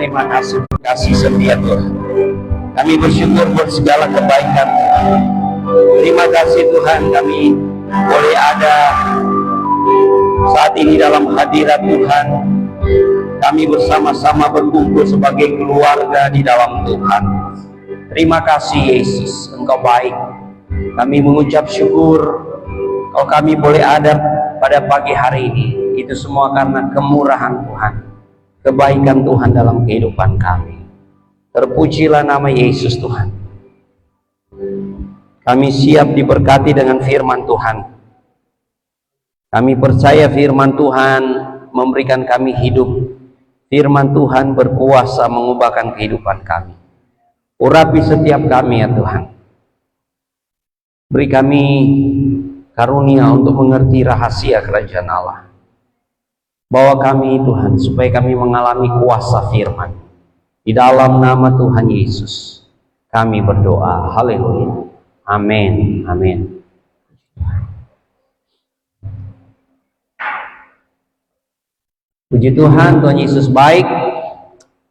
terima kasih setia Tuhan. Kami bersyukur buat segala kebaikan Tuhan. Terima kasih Tuhan, kami boleh ada saat ini dalam hadirat Tuhan. Kami bersama-sama berkumpul sebagai keluarga di dalam Tuhan. Terima kasih Yesus, Engkau baik. Kami mengucap syukur kalau kami boleh ada pada pagi hari ini. Itu semua karena kemurahan Tuhan, kebaikan Tuhan dalam kehidupan kami. Terpujilah nama Yesus Tuhan. Kami siap diberkati dengan firman Tuhan. Kami percaya firman Tuhan memberikan kami hidup. Firman Tuhan berkuasa mengubahkan kehidupan kami. Urapi setiap kami ya Tuhan. Beri kami karunia untuk mengerti rahasia kerajaan Allah. Bawa kami Tuhan supaya kami mengalami kuasa firman. Di dalam nama Tuhan Yesus kami berdoa. Haleluya. Amin. Amin. Puji Tuhan, Tuhan Yesus baik.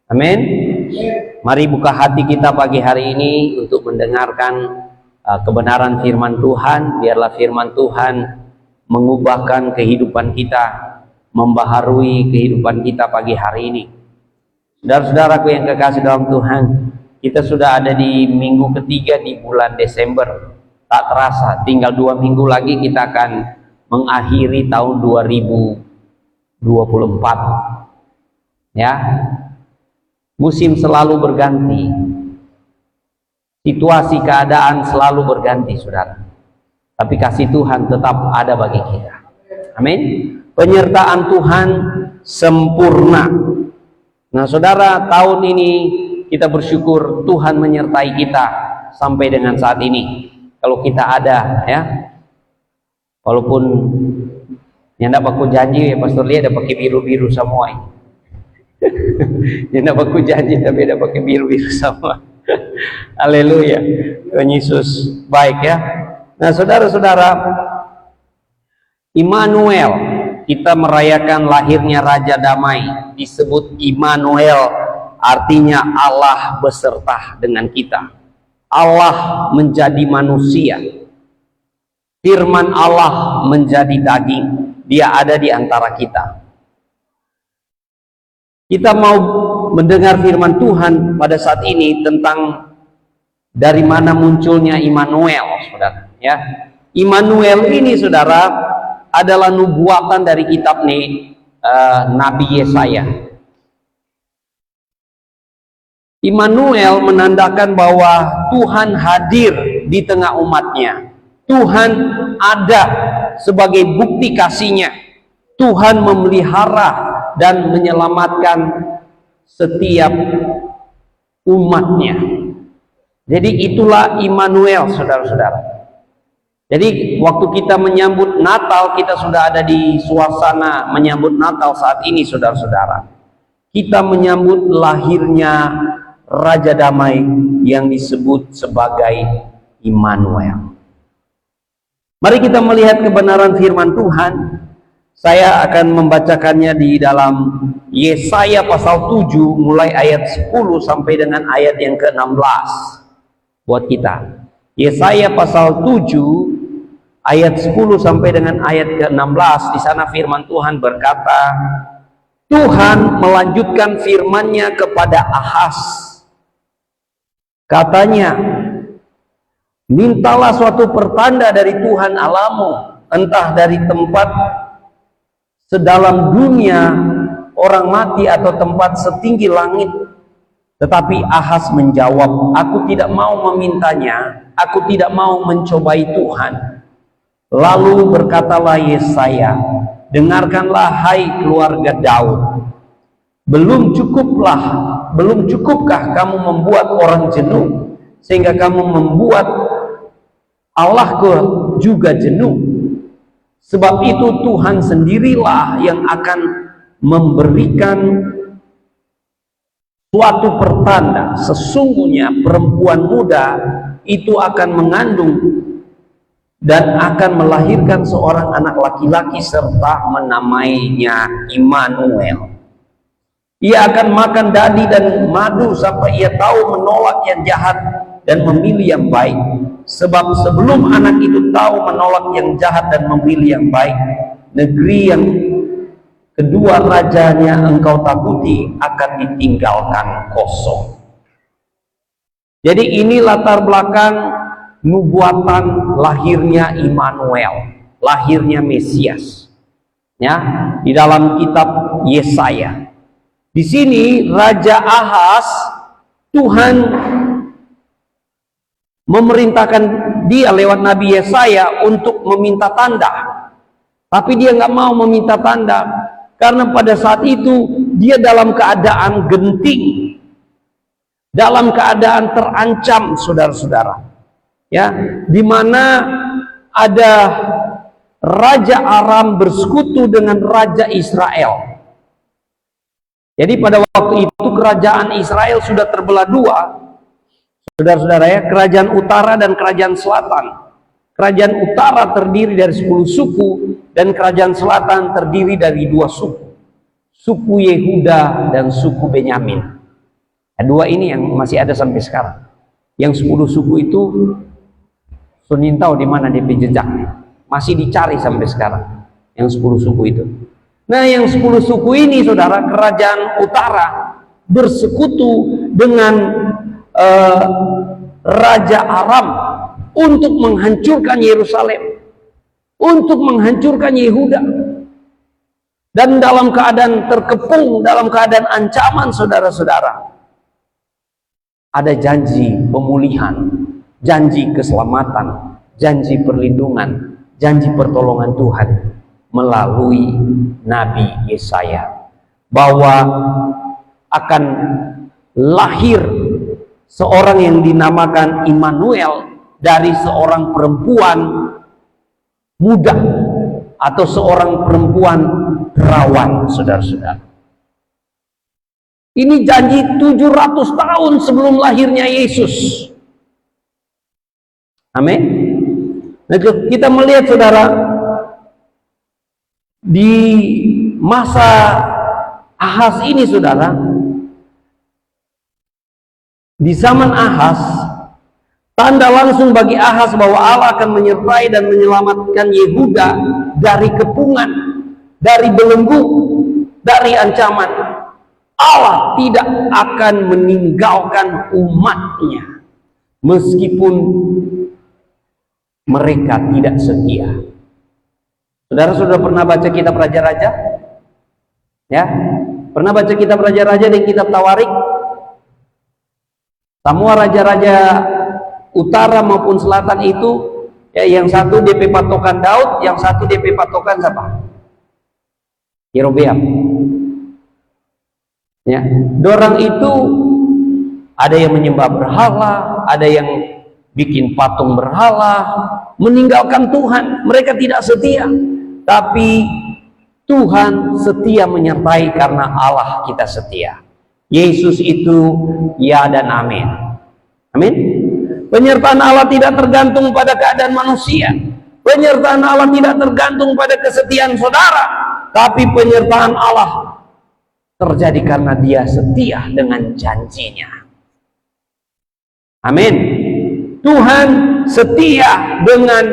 Amin. Mari buka hati kita pagi hari ini untuk mendengarkan kebenaran firman Tuhan. Biarlah firman Tuhan mengubahkan kehidupan kita, membaharui kehidupan kita pagi hari ini. Saudara-saudaraku yang kekasih dalam Tuhan, kita sudah ada di minggu ketiga di bulan Desember. Tak terasa, tinggal 2 minggu lagi kita akan mengakhiri tahun 2024. Ya, musim selalu berganti, situasi keadaan selalu berganti, saudara. Tapi kasih Tuhan tetap ada bagi kita. Amin. Penyertaan Tuhan sempurna. Nah, saudara, tahun ini kita bersyukur Tuhan menyertai kita sampai dengan saat ini. Kalau kita ada, ya, walaupun yang dapat aku janji ya Pastor Lia ada pakai biru-biru semua ini. Yang dapat aku janji tapi ada pakai biru-biru semua. Haleluya. Tuhan Yesus baik ya. Nah, saudara-saudara, Immanuel, kita merayakan lahirnya Raja Damai. Disebut Immanuel, artinya Allah beserta dengan kita. Allah menjadi manusia. Firman Allah menjadi daging. Dia ada di antara kita. Kita mau mendengar firman Tuhan pada saat ini tentang dari mana munculnya Immanuel, saudara. Ya, Immanuel ini, saudara, adalah nubuatan dari kitab Nabi Yesaya. Immanuel menandakan bahwa Tuhan hadir di tengah umatnya. Tuhan ada sebagai bukti kasihnya. Tuhan memelihara dan menyelamatkan setiap umatnya. Jadi itulah Immanuel, saudara-saudara. Jadi waktu kita menyambut Natal, kita sudah ada di suasana menyambut Natal saat ini, saudara-saudara. Kita menyambut lahirnya Raja Damai yang disebut sebagai Immanuel. Mari kita melihat kebenaran firman Tuhan. Saya akan membacakannya di dalam Yesaya pasal 7 mulai ayat 10 sampai dengan ayat yang ke-16 buat kita. Yesaya pasal 7 ayat 10 sampai dengan ayat ke-16. Di sana firman Tuhan berkata, Tuhan melanjutkan firman-Nya kepada Ahaz. Katanya, mintalah suatu pertanda dari Tuhan Allahmu, entah dari tempat sedalam dunia orang mati atau tempat setinggi langit. Tetapi Ahaz menjawab, aku tidak mau memintanya, aku tidak mau mencobai Tuhan. Lalu berkatalah Yesaya, dengarkanlah hai keluarga Daud. Belum cukupkah kamu membuat orang jenuh, sehingga kamu membuat Allahku juga jenuh? Sebab itu Tuhan sendirilah yang akan memberikan suatu pertanda. Sesungguhnya perempuan muda itu akan mengandung dan akan melahirkan seorang anak laki-laki serta menamainya Immanuel. Ia akan makan dadi dan madu sampai ia tahu menolak yang jahat dan memilih yang baik. Sebab sebelum anak itu tahu menolak yang jahat dan memilih yang baik, negeri yang kedua rajanya engkau takuti akan ditinggalkan kosong. Jadi ini latar belakang nubuatan lahirnya Immanuel, lahirnya Mesias. Ya, di dalam kitab Yesaya. Di sini Raja Ahaz, Tuhan memerintahkan dia lewat Nabi Yesaya untuk meminta tanda. Tapi dia nggak mau meminta tanda karena pada saat itu dia dalam keadaan genting, dalam keadaan terancam, saudara-saudara. Ya, di mana ada Raja Aram bersekutu dengan Raja Israel. Jadi pada waktu itu kerajaan Israel sudah terbelah dua, saudara-saudara ya, kerajaan utara dan kerajaan selatan. Kerajaan utara terdiri dari 10 suku dan kerajaan selatan terdiri dari 2 suku. Suku Yehuda dan suku Benyamin. Nah, dua ini yang masih ada sampai sekarang. Yang 10 suku itu Sunin tahu di mana DP jejaknya. Masih dicari sampai sekarang yang 10 suku itu. Nah, yang 10 suku ini, saudara, kerajaan utara bersekutu dengan Raja Aram untuk menghancurkan Yerusalem, untuk menghancurkan Yehuda. Dan dalam keadaan terkepung, dalam keadaan ancaman, saudara-saudara, ada janji pemulihan, janji keselamatan, janji perlindungan, janji pertolongan Tuhan melalui Nabi Yesaya, bahwa akan lahir seorang yang dinamakan Immanuel dari seorang perempuan muda atau seorang perempuan perawan, saudara-saudara. Ini janji 700 tahun sebelum lahirnya Yesus. Amin. Nah, kita melihat, saudara, di masa Ahaz ini, saudara, di zaman Ahaz, tanda langsung bagi Ahaz bahwa Allah akan menyertai dan menyelamatkan Yehuda dari kepungan, dari belenggu, dari ancaman. Allah tidak akan meninggalkan umatnya meskipun mereka tidak setia. Saudara sudah pernah baca kitab Raja-Raja? Ya, pernah baca kitab Raja-Raja dan kitab Tawarik? Semua raja-raja utara maupun selatan itu, ya, yang satu DP patokan Daud, yang satu DP patokan siapa? Yerobeam. Ya, dorang itu ada yang menyembah berhala, ada yang bikin patung berhala, meninggalkan Tuhan. Mereka tidak setia. Tapi Tuhan setia menyertai karena Allah kita setia. Yesus itu ya dan amin. Amin. Penyertaan Allah tidak tergantung pada keadaan manusia. Penyertaan Allah tidak tergantung pada kesetiaan saudara. Tapi penyertaan Allah terjadi karena dia setia dengan janjinya. Amin. Tuhan setia dengan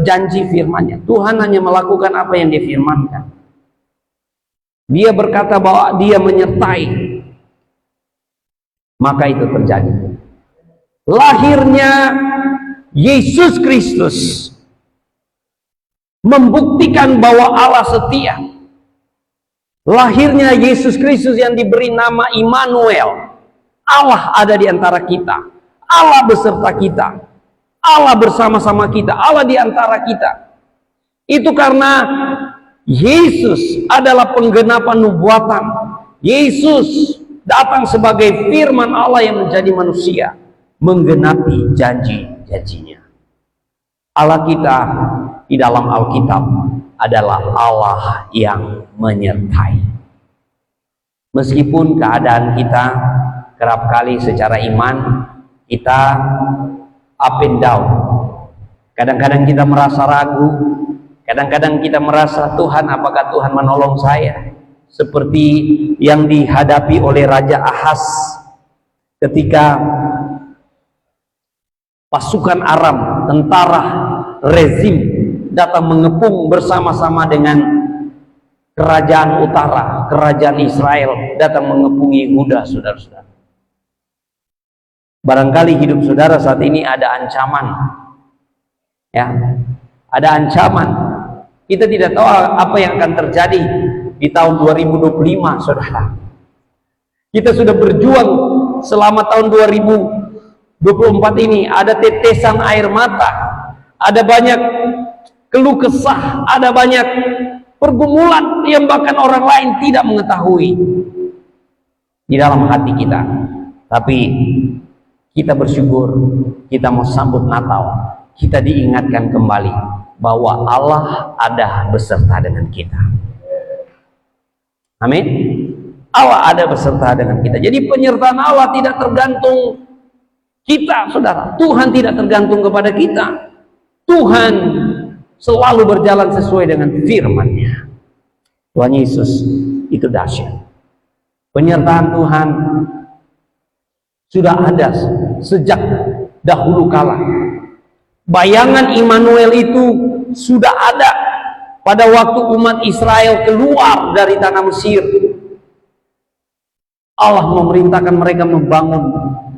janji firman-Nya. Tuhan hanya melakukan apa yang dia firmankan. Dia berkata bahwa dia menyertai, maka itu terjadi. Lahirnya Yesus Kristus membuktikan bahwa Allah setia. Lahirnya Yesus Kristus yang diberi nama Immanuel. Allah ada di antara kita. Allah beserta kita. Allah bersama-sama kita, Allah di antara kita. Itu karena Yesus adalah penggenapan nubuatan. Yesus datang sebagai firman Allah yang menjadi manusia, menggenapi janji-janjinya. Allah kita di dalam Alkitab adalah Allah yang menyertai. Meskipun keadaan kita kerap kali secara iman kita up and down. Kadang-kadang kita merasa ragu, kadang-kadang kita merasa, Tuhan, apakah Tuhan menolong saya? seperti yang dihadapi oleh Raja Ahaz ketika pasukan Aram, tentara rezim datang mengepung bersama-sama dengan kerajaan utara, kerajaan Israel datang mengepungi Yehuda, saudara-saudara. Barangkali hidup saudara saat ini ada ancaman, ya, ada ancaman. Kita tidak tahu apa yang akan terjadi di tahun 2025, saudara. Kita sudah berjuang selama tahun 2024 ini, ada tetesan air mata, ada banyak keluh kesah, ada banyak pergumulan yang bahkan orang lain tidak mengetahui di dalam hati kita. Tapi kita bersyukur, kita mau sambut Natal, kita diingatkan kembali bahwa Allah ada beserta dengan kita. Amin. Allah ada beserta dengan kita. Jadi penyertaan Allah tidak tergantung kita, saudara. Tuhan tidak tergantung kepada kita. Tuhan selalu berjalan sesuai dengan firman-Nya. Tuhan Yesus itu dahsyat. Penyertaan Tuhan sudah ada sejak dahulu kala. Bayangan Immanuel itu sudah ada pada waktu umat Israel keluar dari tanah Mesir. Allah memerintahkan mereka membangun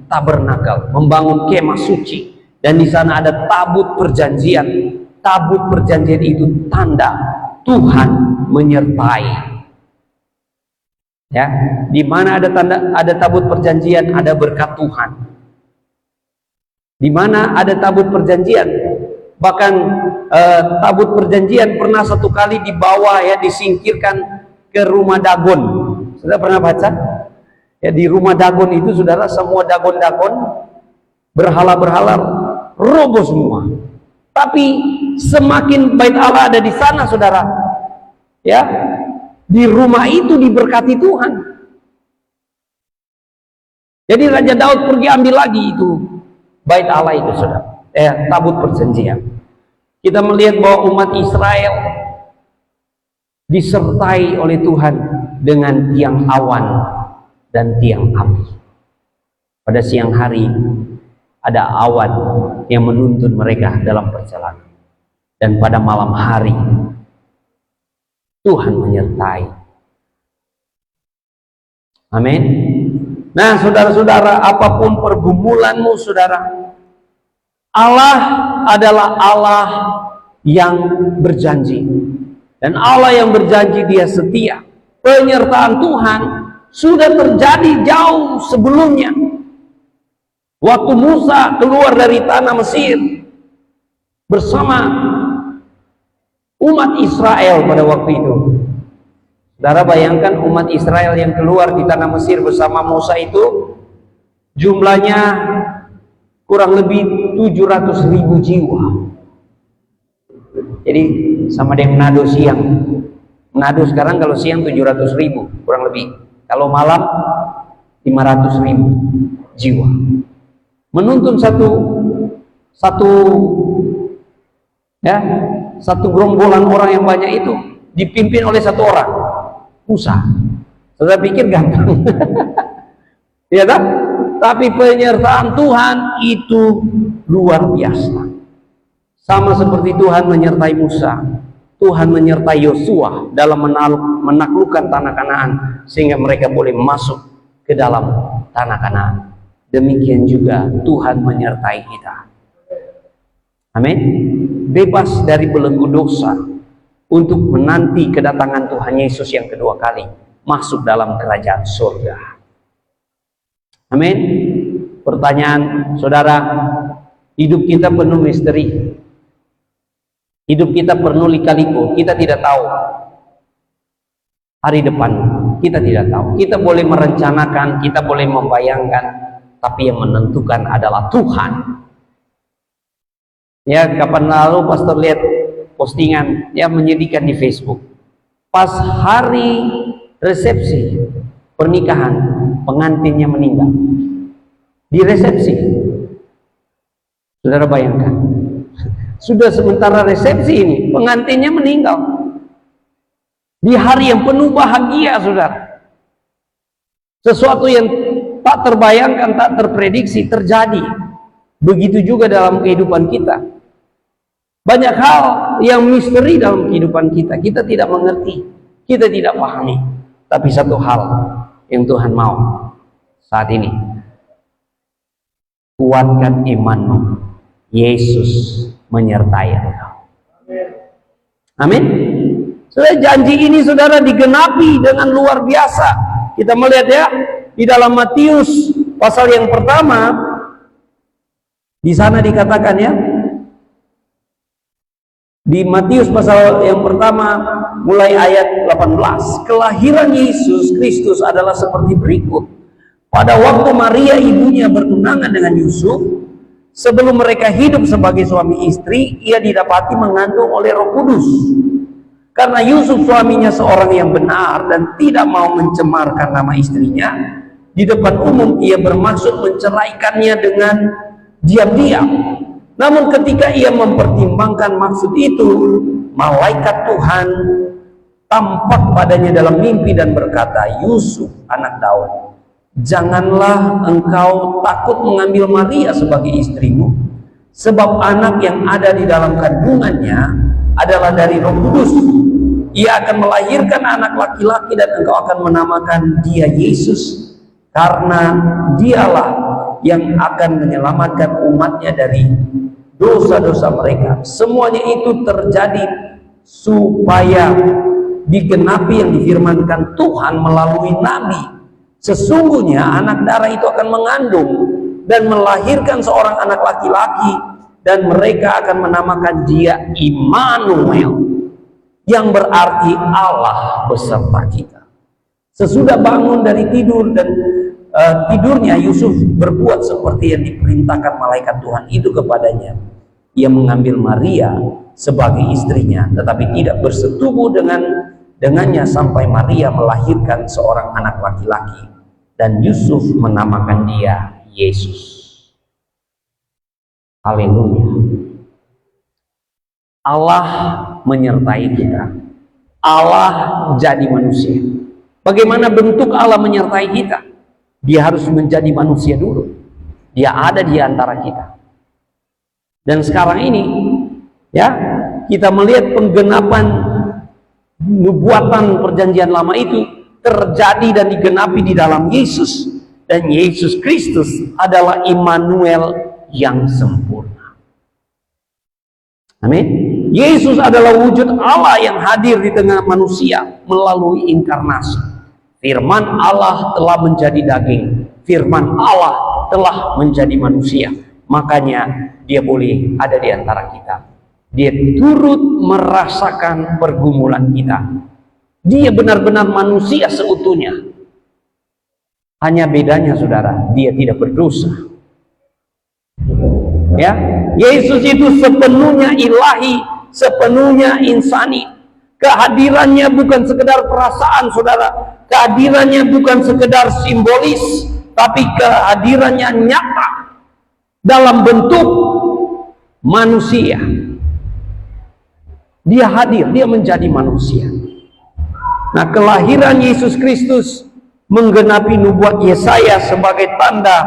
tabernakel, membangun kemah suci, dan di sana ada tabut perjanjian. Tabut perjanjian itu tanda Tuhan menyertai. Ya, di mana ada tanda, ada tabut perjanjian, ada berkat Tuhan. Di mana ada tabut perjanjian, bahkan tabut perjanjian pernah satu kali dibawa, ya, disingkirkan ke rumah Dagon. Sudah pernah baca? Ya, di rumah Dagon itu, saudara, semua dagon-dagon, berhala-berhala roboh semua. Tapi semakin bait Allah ada di sana, saudara, ya, di rumah itu diberkati Tuhan. Jadi Raja Daud pergi ambil lagi itu bait Allah itu, saudara, tabut perjanjian. Kita melihat bahwa umat Israel disertai oleh Tuhan dengan tiang awan dan tiang api. Pada siang hari ada awan yang menuntun mereka dalam perjalanan, dan pada malam hari Tuhan menyertai. Amin. Nah, saudara-saudara, apapun pergumulanmu, saudara, Allah adalah Allah yang berjanji, dan Allah yang berjanji Dia setia. Penyertaan Tuhan sudah terjadi jauh sebelumnya. Waktu Musa keluar dari tanah Mesir bersama umat Israel pada waktu itu. Saudara bayangkan umat Israel yang keluar di tanah Mesir bersama Musa itu jumlahnya kurang lebih 700.000 jiwa. Jadi sama dengan Manado siang. Manado sekarang kalau siang 700.000 kurang lebih. Kalau malam 500.000 jiwa. Menuntun satu gerombolan orang yang banyak itu dipimpin oleh satu orang, Musa. Saudara pikir gampang? Ya tak? Tapi penyertaan Tuhan itu luar biasa. Sama seperti Tuhan menyertai Musa, Tuhan menyertai Yosua dalam menaklukkan tanah Kanaan sehingga mereka boleh masuk ke dalam tanah Kanaan. Demikian juga Tuhan menyertai kita. Amin. Bebas dari belenggu dosa untuk menanti kedatangan Tuhan Yesus yang kedua kali masuk dalam kerajaan surga. Amin. Pertanyaan saudara, hidup kita penuh misteri. Hidup kita penuh lika-liku. Kita tidak tahu hari depan. Kita tidak tahu. Kita boleh merencanakan, kita boleh membayangkan, tapi yang menentukan adalah Tuhan. Ya, kapan lalu pastor lihat postingan yang menyedihkan di Facebook. Pas hari resepsi pernikahan, pengantinnya meninggal. Di resepsi. Saudara bayangkan. Sudah sementara resepsi ini, pengantinnya meninggal. Di hari yang penuh bahagia, saudara. Sesuatu yang tak terbayangkan, tak terprediksi terjadi. Begitu juga dalam kehidupan kita. Banyak hal yang misteri dalam kehidupan kita. Kita tidak mengerti, kita tidak pahami. Tapi satu hal yang Tuhan mau saat ini, kuatkan imanmu. Yesus menyertai engkau. Amin. Saudara, janji ini saudara digenapi dengan luar biasa. Kita melihat ya di dalam Matius pasal yang pertama, di sana dikatakan ya, di Matius pasal yang pertama mulai ayat 18, kelahiran Yesus Kristus adalah seperti berikut. Pada waktu Maria ibunya bertunangan dengan Yusuf, sebelum mereka hidup sebagai suami istri, ia didapati mengandung oleh Roh Kudus. Karena Yusuf suaminya seorang yang benar dan tidak mau mencemarkan nama istrinya, di depan umum ia bermaksud menceraikannya dengan diam-diam. Namun ketika ia mempertimbangkan maksud itu, malaikat Tuhan tampak padanya dalam mimpi dan berkata, Yusuf anak Daud, janganlah engkau takut mengambil Maria sebagai istrimu, sebab anak yang ada di dalam kandungannya adalah dari Roh Kudus. Ia akan melahirkan anak laki-laki dan engkau akan menamakan dia Yesus, karena dialah yang akan menyelamatkan umatnya dari dosa-dosa mereka. Semuanya itu terjadi supaya digenapi yang difirmankan Tuhan melalui nabi. Sesungguhnya anak darah itu akan mengandung dan melahirkan seorang anak laki-laki, dan mereka akan menamakan dia Immanuel, yang berarti Allah beserta kita. Sesudah bangun dari tidur dan tidurnya, Yusuf berbuat seperti yang diperintahkan malaikat Tuhan itu kepadanya. Ia mengambil Maria sebagai istrinya, tetapi tidak bersetubuh dengannya sampai Maria melahirkan seorang anak laki-laki, dan Yusuf menamakan dia Yesus. Haleluya. Allah menyertai kita. Allah jadi manusia. Bagaimana bentuk Allah menyertai kita? Dia harus menjadi manusia dulu. Dia ada di antara kita. Dan sekarang ini ya, kita melihat penggenapan nubuatan perjanjian lama itu terjadi dan digenapi di dalam Yesus, dan Yesus Kristus adalah Immanuel yang sempurna. Amin. Yesus adalah wujud Allah yang hadir di tengah manusia melalui inkarnasi. Firman Allah telah menjadi daging, firman Allah telah menjadi manusia. Makanya dia boleh ada di antara kita. Dia turut merasakan pergumulan kita. Dia benar-benar manusia seutuhnya. Hanya bedanya saudara, dia tidak berdosa. Ya, Yesus itu sepenuhnya ilahi, sepenuhnya insani. Kehadirannya bukan sekedar perasaan saudara, kehadirannya bukan sekedar simbolis, tapi kehadirannya nyata dalam bentuk manusia. Dia hadir, dia menjadi manusia. Nah, kelahiran Yesus Kristus menggenapi nubuat Yesaya sebagai tanda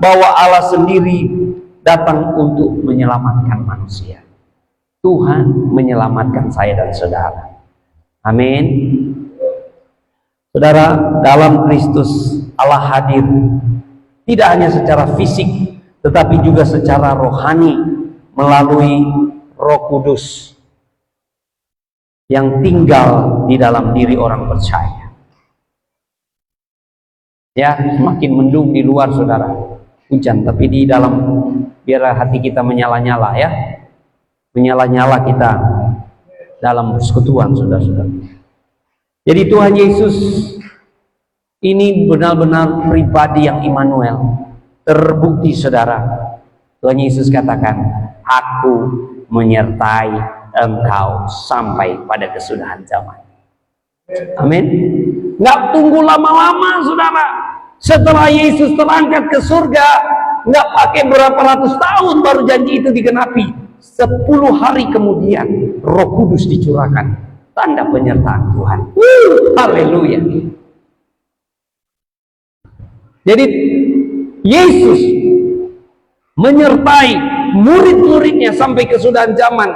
bahwa Allah sendiri datang untuk menyelamatkan manusia. Tuhan menyelamatkan saya dan saudara. Amin. Saudara, dalam Kristus Allah hadir tidak hanya secara fisik, tetapi juga secara rohani melalui Roh Kudus yang tinggal di dalam diri orang percaya. Ya, semakin mendung di luar saudara, hujan, tapi di dalam biar hati kita menyala-nyala ya, menyala-nyala kita dalam persekutuan saudara-saudara. Jadi Tuhan Yesus ini benar-benar pribadi yang Immanuel. Terbukti saudara, Tuhan Yesus katakan, aku menyertai engkau sampai pada kesudahan zaman. Amin. Nggak tunggu lama-lama saudara. Setelah Yesus terangkat ke surga, nggak pakai berapa ratus tahun baru janji itu digenapi. 10 hari kemudian Roh Kudus dicurahkan. tanda penyertaan Tuhan. Haleluya. Jadi Yesus menyertai murid-muridnya sampai kesudahan zaman.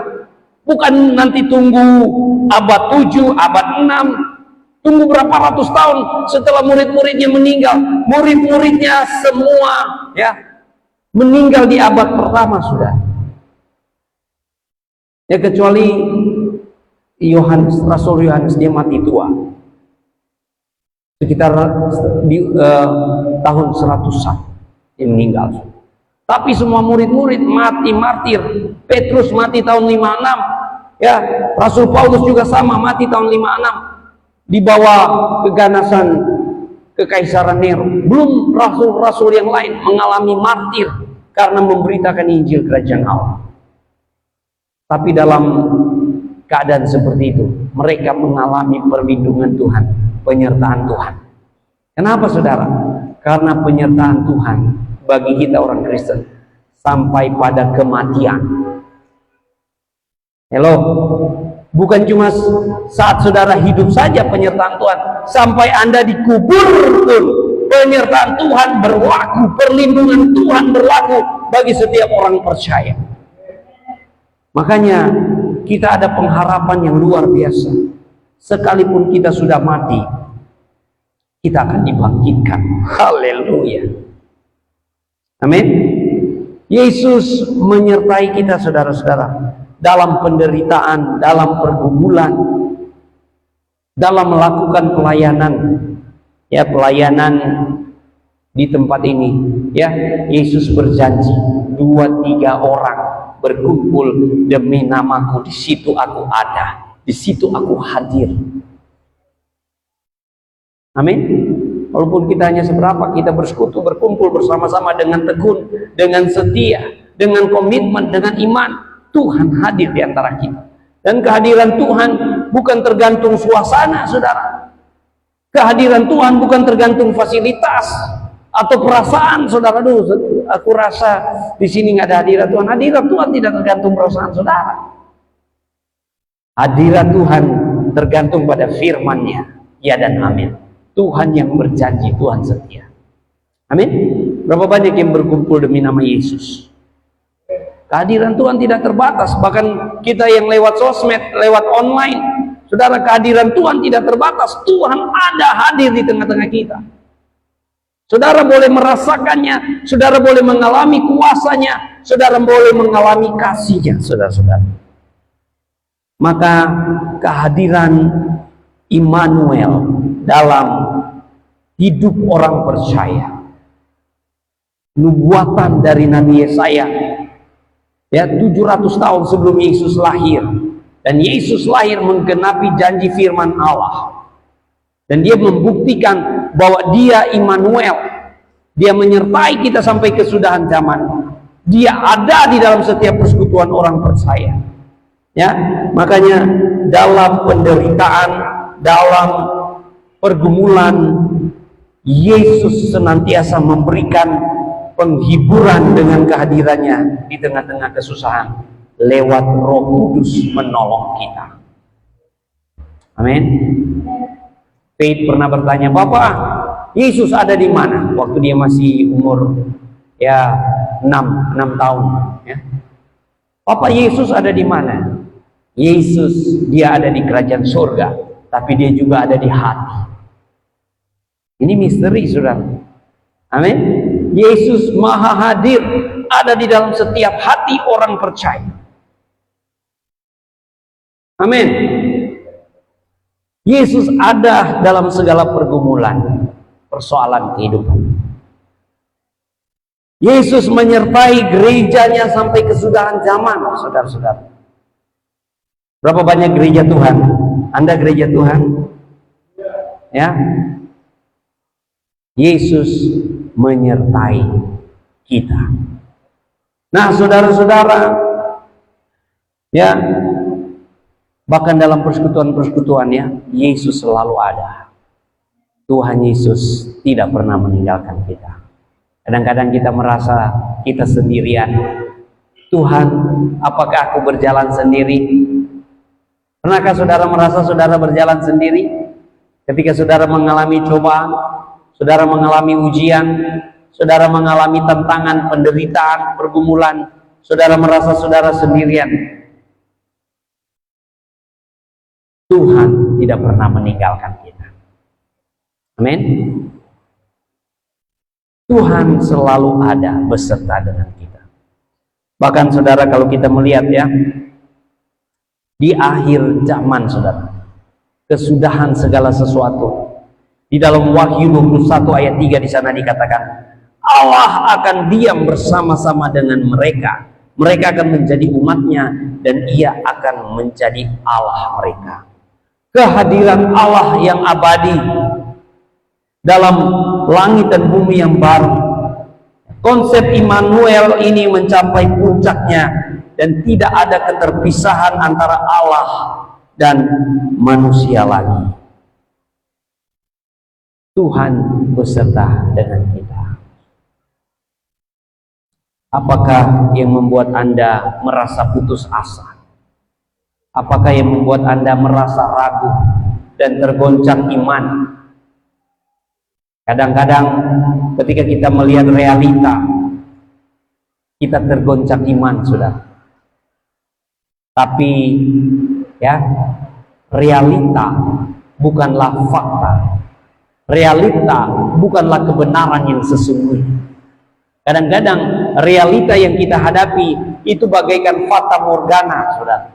Bukan nanti tunggu abad 7, abad 6, tunggu berapa ratus tahun setelah murid-muridnya meninggal. Murid-muridnya semua ya meninggal di abad pertama sudah. Ya kecuali Yohanes, Rasul Yohanes, dia mati tua. Sekitar di tahun 100-an dia meninggal. Tapi semua murid-murid mati martir. Petrus mati tahun 56. Ya, Rasul Paulus juga sama, mati tahun 56. Di bawah keganasan Kekaisaran Nero. Belum rasul-rasul yang lain mengalami martir karena memberitakan Injil Kerajaan Allah. Tapi dalam keadaan seperti itu, mereka mengalami perlindungan Tuhan, penyertaan Tuhan. Kenapa saudara? Karena penyertaan Tuhan bagi kita orang Kristen sampai pada kematian. Hello, bukan cuma saat saudara hidup saja penyertaan Tuhan, sampai Anda dikubur pun penyertaan Tuhan berlaku, perlindungan Tuhan berlaku bagi setiap orang percaya. Makanya kita ada pengharapan yang luar biasa. Sekalipun kita sudah mati, kita akan dibangkitkan. Haleluya. Amin. Yesus menyertai kita saudara-saudara dalam penderitaan, dalam pergumulan, dalam melakukan pelayanan. Ya, pelayanan di tempat ini, ya, Yesus berjanji 2-3 orang berkumpul demi namaku, di situ aku ada, di situ aku hadir. Amin. Walaupun kita hanya seberapa, kita bersekutu, berkumpul bersama-sama dengan tekun, dengan setia, dengan komitmen, dengan iman, Tuhan hadir di antara kita. Dan kehadiran Tuhan bukan tergantung suasana, saudara. Kehadiran Tuhan bukan tergantung fasilitas atau perasaan, saudara. Dulu aku rasa di sini nggak ada hadirat Tuhan. Hadirat Tuhan tidak tergantung perasaan saudara. Hadirat Tuhan tergantung pada firman-Nya, ya dan amin. Tuhan yang berjanji, Tuhan setia. Amin. Berapa banyak yang berkumpul demi nama Yesus? Kehadiran Tuhan tidak terbatas. Bahkan kita yang lewat sosmed, lewat online, saudara, kehadiran Tuhan tidak terbatas. Tuhan ada hadir di tengah-tengah kita. Saudara boleh merasakannya, saudara boleh mengalami kuasanya, saudara boleh mengalami kasihnya, saudara-saudara. Maka kehadiran Immanuel dalam hidup orang percaya, nubuatan dari Nabi Yesaya, ya, 700 tahun sebelum Yesus lahir, dan Yesus lahir menggenapi janji firman Allah, dan dia membuktikan bahwa dia Immanuel, dia menyertai kita sampai kesudahan zaman, dia ada di dalam setiap persekutuan orang percaya. Ya, makanya dalam penderitaan, dalam pergumulan, Yesus senantiasa memberikan penghiburan dengan kehadirannya di tengah-tengah kesusahan lewat Roh Kudus menolong kita. Amin. Faith pernah bertanya, "Bapak, Yesus ada di mana?" Waktu dia masih umur ya 6 tahun, ya. "Bapak, Yesus ada di mana?" Yesus, dia ada di kerajaan surga, tapi dia juga ada di hati. Ini misteri, saudara. Amin. Yesus maha hadir, ada di dalam setiap hati orang percaya. Amin. Yesus ada dalam segala pergumulan, persoalan kehidupan. Yesus menyertai gerejanya sampai kesudahan zaman, saudara-saudara. Berapa banyak gereja Tuhan? Anda gereja Tuhan? Ya. Yesus menyertai kita. Nah, saudara-saudara, ya, bahkan dalam persekutuan-persekutuannya, Yesus selalu ada. Tuhan Yesus tidak pernah meninggalkan kita. Kadang-kadang kita merasa kita sendirian. Tuhan, apakah aku berjalan sendiri? Pernahkah saudara merasa saudara berjalan sendiri? Ketika saudara mengalami cobaan, saudara mengalami ujian, saudara mengalami tantangan, penderitaan, pergumulan, saudara merasa saudara sendirian. Tuhan tidak pernah meninggalkan kita. Amin. Tuhan selalu ada beserta dengan kita. Bahkan saudara, kalau kita melihat ya, di akhir zaman saudara, kesudahan segala sesuatu, di dalam Wahyu 21 ayat 3 di sana dikatakan, Allah akan diam bersama-sama dengan mereka. Mereka akan menjadi umatnya dan ia akan menjadi Allah mereka. Kehadiran Allah yang abadi dalam langit dan bumi yang baru. Konsep Immanuel ini mencapai puncaknya dan tidak ada keterpisahan antara Allah dan manusia lagi. Tuhan beserta dengan kita. Apakah yang membuat Anda merasa putus asa? Apakah yang membuat Anda merasa ragu dan tergoncang iman? Kadang-kadang ketika kita melihat realita, kita tergoncang iman, saudara. Tapi ya, realita bukanlah fakta. Realita bukanlah kebenaran yang sesungguhnya. Kadang-kadang realita yang kita hadapi itu bagaikan fata morgana, saudara.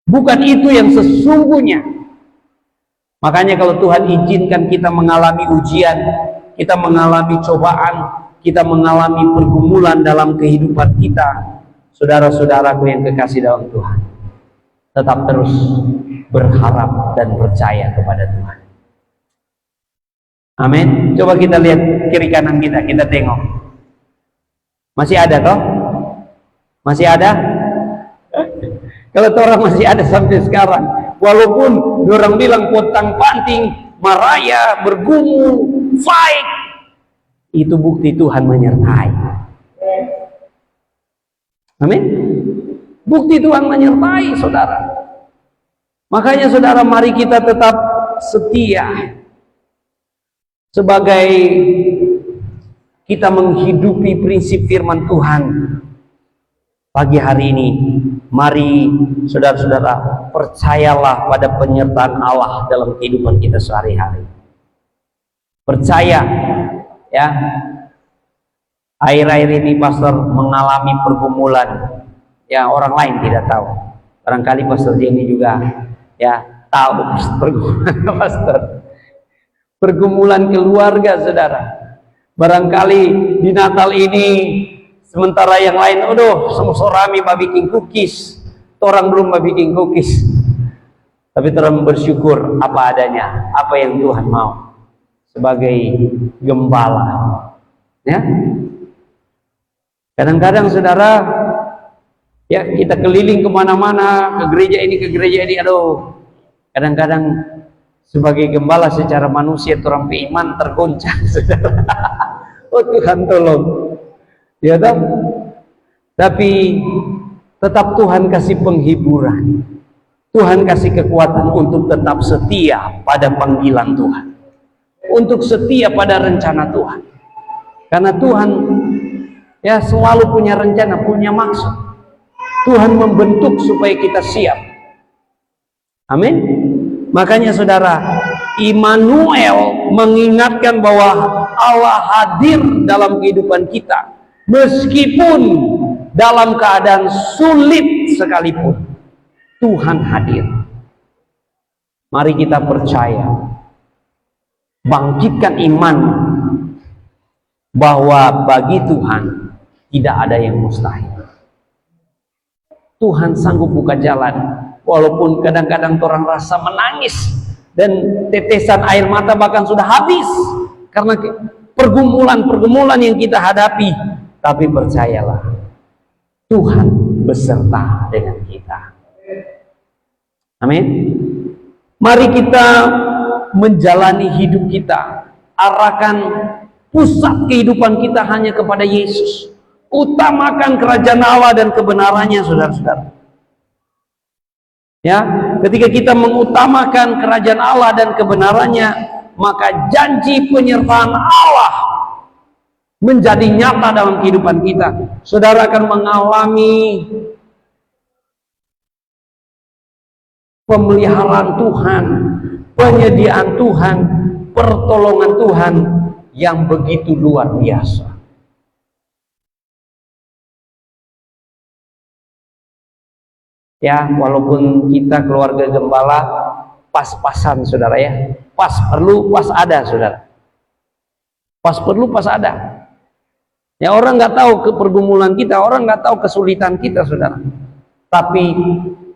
Bukan itu yang sesungguhnya. Makanya kalau Tuhan izinkan kita mengalami ujian, kita mengalami cobaan, kita mengalami pergumulan dalam kehidupan kita, saudara-saudaraku yang kekasih dalam Tuhan, tetap terus berharap dan percaya kepada Tuhan. Amin. Coba kita lihat kiri kanan kita tengok. Masih ada toh? Masih ada? Kalau orang masih ada sampai sekarang, walaupun orang bilang potang panting, maraya, bergumul, fight, itu bukti Tuhan menyertai. Amin. Bukti Tuhan menyertai saudara. Makanya saudara, mari kita tetap setia sebagai kita menghidupi prinsip firman Tuhan. Pagi hari ini, mari saudara-saudara, percayalah pada penyertaan Allah dalam kehidupan kita sehari-hari. Percaya ya. Akhir-akhir ini pastor mengalami pergumulan, ya orang lain tidak tahu. Barangkali pastor Jenny juga ya tahu pergumulan pastor. Pergumulan keluarga saudara. Barangkali di Natal ini, sementara yang lain, aduh, semua bikin cookies, orang belum bikin cookies. Tapi terus bersyukur apa adanya, apa yang Tuhan mau sebagai gembala. Ya. Kadang-kadang saudara, ya kita keliling kemana-mana, ke gereja ini, aduh. Kadang-kadang sebagai gembala secara manusia, orang beriman tergoncang, saudara. Oh Tuhan tolong. Ya toh? Tapi tetap Tuhan kasih penghiburan. Tuhan kasih kekuatan untuk tetap setia pada panggilan Tuhan. Untuk setia pada rencana Tuhan. Karena Tuhan ya selalu punya rencana, punya maksud. Tuhan membentuk supaya kita siap. Amin. Makanya saudara, Immanuel mengingatkan bahwa Allah hadir dalam kehidupan kita. Meskipun dalam keadaan sulit sekalipun, Tuhan hadir. Mari kita percaya, bangkitkan iman bahwa bagi Tuhan tidak ada yang mustahil. Tuhan sanggup buka jalan, walaupun kadang-kadang orang rasa menangis dan tetesan air mata bahkan sudah habis karena pergumulan yang kita hadapi. Tapi percayalah, Tuhan beserta dengan kita. Amin. Mari kita menjalani hidup kita, arahkan pusat kehidupan kita hanya kepada Yesus. Utamakan kerajaan Allah dan kebenarannya, saudara-saudara. Ya, ketika kita mengutamakan kerajaan Allah dan kebenarannya, maka janji penyertaan Allah menjadi nyata dalam kehidupan kita. Saudara akan mengalami pemeliharaan Tuhan, penyediaan Tuhan, pertolongan Tuhan yang begitu luar biasa. Ya, walaupun kita keluarga gembala pas-pasan, saudara ya. Pas perlu, pas ada, saudara. Pas perlu, pas ada. Ya, orang nggak tahu pergumulan kita, orang nggak tahu kesulitan kita, saudara. Tapi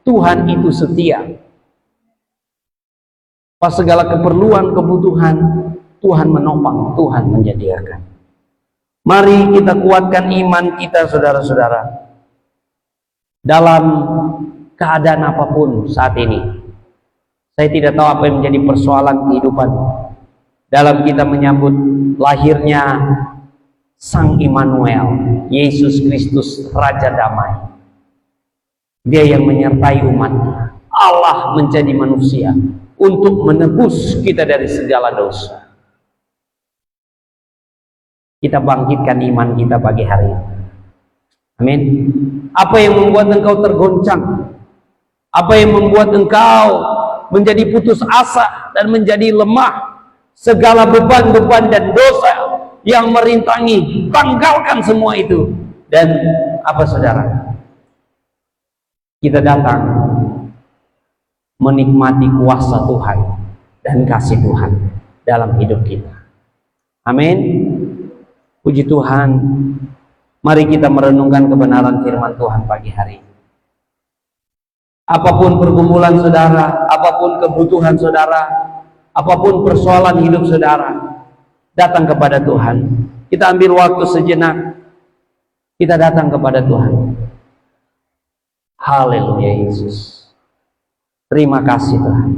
Tuhan itu setia. Pas segala keperluan, kebutuhan, Tuhan menopang, Tuhan menyediakan. Mari kita kuatkan iman kita, saudara-saudara. Dalam keadaan apapun saat ini, saya tidak tahu apa yang menjadi persoalan kehidupan dalam kita menyambut lahirnya Sang Immanuel, Yesus Kristus, Raja Damai. Dia yang menyertai umatnya. Allah menjadi manusia untuk menebus kita dari segala dosa. Kita bangkitkan iman kita pagi hari ini. Amin. Apa yang membuat engkau tergoncang? Apa yang membuat engkau menjadi putus asa dan menjadi lemah? Segala beban-beban dan dosa yang merintangi, tanggalkan semua itu. Dan apa, saudara? Kita datang menikmati kuasa Tuhan dan kasih Tuhan dalam hidup kita. Amin. Puji Tuhan. Mari kita merenungkan kebenaran firman Tuhan pagi hari ini. Apapun pergumulan saudara, apapun kebutuhan saudara, apapun persoalan hidup saudara, datang kepada Tuhan. Kita ambil waktu sejenak, kita datang kepada Tuhan. Haleluya Yesus. Terima kasih Tuhan.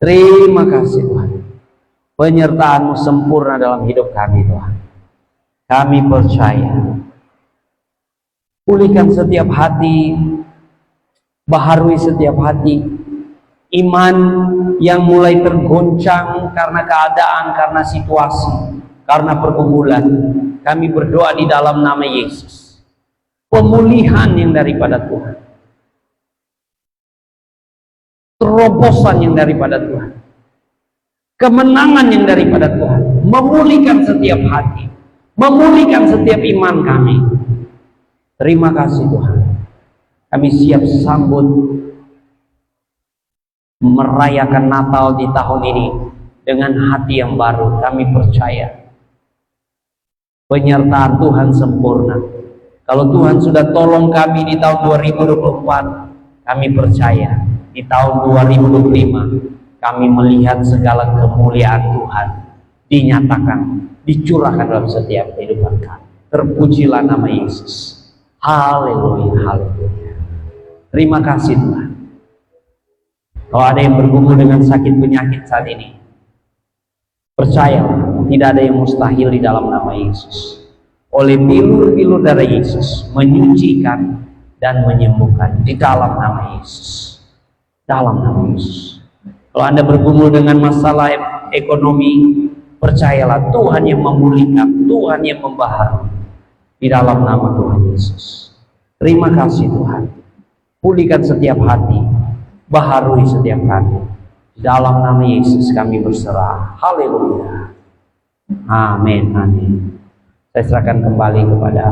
Terima kasih Tuhan. Penyertaan-Mu sempurna dalam hidup kami Tuhan. Kami percaya. Pulihkan setiap hati, baharui setiap hati. Iman yang mulai tergoncang karena keadaan, karena situasi, karena pergumulan. Kami berdoa di dalam nama Yesus. Pemulihan yang daripada Tuhan. Terobosan yang daripada Tuhan. Kemenangan yang daripada Tuhan. Memulihkan setiap hati. Memulihkan setiap iman kami. Terima kasih Tuhan. Kami siap sambut merayakan Natal di tahun ini dengan hati yang baru. Kami percaya penyertaan Tuhan sempurna. Kalau Tuhan sudah tolong kami di tahun 2024, kami percaya di tahun 2025 kami melihat segala kemuliaan Tuhan dinyatakan, dicurahkan dalam setiap kehidupan kami. Terpujilah nama Yesus. Haleluya, haleluya. Terima kasih Tuhan. Kalau ada yang bergumul dengan sakit penyakit saat ini, percayalah, tidak ada yang mustahil di dalam nama Yesus. Oleh bilur-bilur darah Yesus menyucikan dan menyembuhkan di dalam nama Yesus. Dalam nama Yesus. Kalau Anda bergumul dengan masalah ekonomi, percayalah Tuhan yang memulihkan, Tuhan yang membaharui di dalam nama Tuhan Yesus. Terima kasih Tuhan. Pulihkan setiap hati, baharui setiap hati. Di dalam nama Yesus kami berserah. Haleluya. Amin. Amin. Saya serahkan kembali kepada